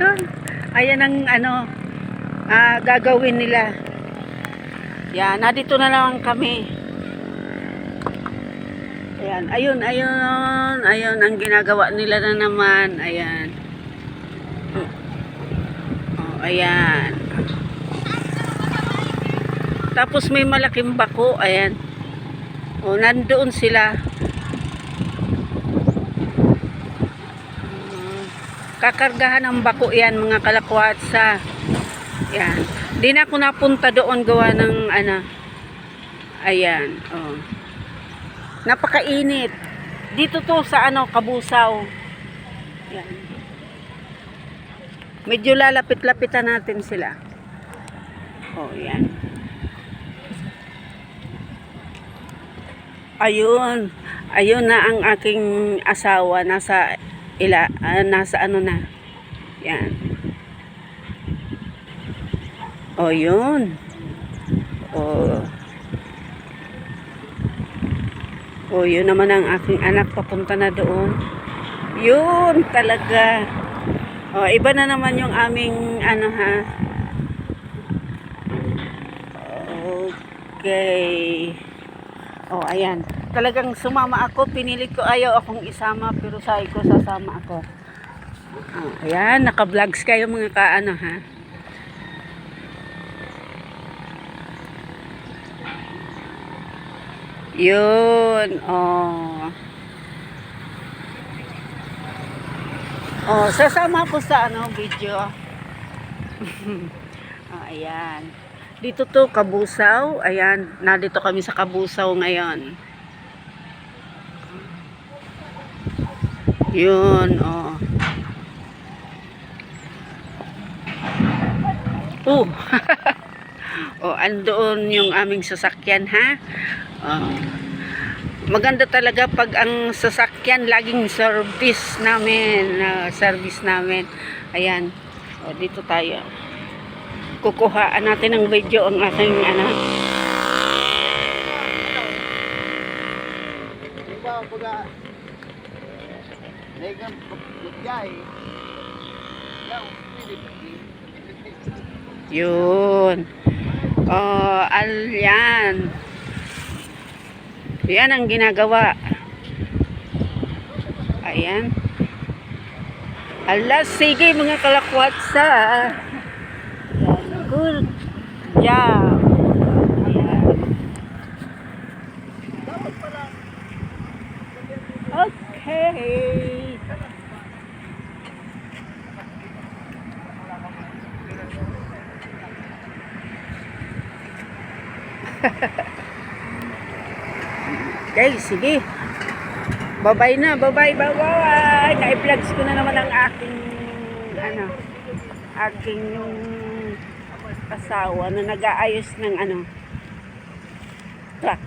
ito. Ayan ang ano, gagawin nila. Yan, nandito na lang kami. Ayan, ayun ang ginagawa nila na naman. Ayan. Oh, ayan. Tapos may malaking bako, ayan. Oh, nandoon sila. Kakargahan ng bako yan, mga kalakwatsa. Yan. Di na ako napunta doon gawa ng ano. Ayan, oh. Napakainit. Dito to sa ano, Kabusaw. Yan. Medyo lalapit-lapitan natin sila. Oh, yan. Ayun na ang aking asawa, nasa ano na. Yan. Oh, yun. Oh. Oh, yun naman ang aking anak, papunta na doon. Yun talaga. Oh, iba na naman yung aming ano ha. Okay. Oh, ayan. Talagang sumama ako. Pinilit ko, ayaw akong isama, pero sabi ko sasama ako. Oh, ayan, naka-vlogs kayo mga kaano ha. Yun, oh. Oh, sasama ko sa ano, video. Oh, ayan. Dito to, Kabusaw. Ayan, nandito kami sa Kabusaw ngayon. Yun, oh. Oh. Oh, andoon yung aming sasakyan, ha? Oh. Maganda talaga pag ang sasakyan laging service namin. Ayan. Oh, dito tayo. Kukuhaan natin ng video ang ating ano. Yun. Oh, alyan. Yan ang ginagawa. Ayan. Ala, sige mga kalakwatsa. Good job. Ayan. Okay. Okay, sige. Bye-bye na, bye-bye. Na-vlogs ko na naman ang aking asawa na nag-aayos ng truck.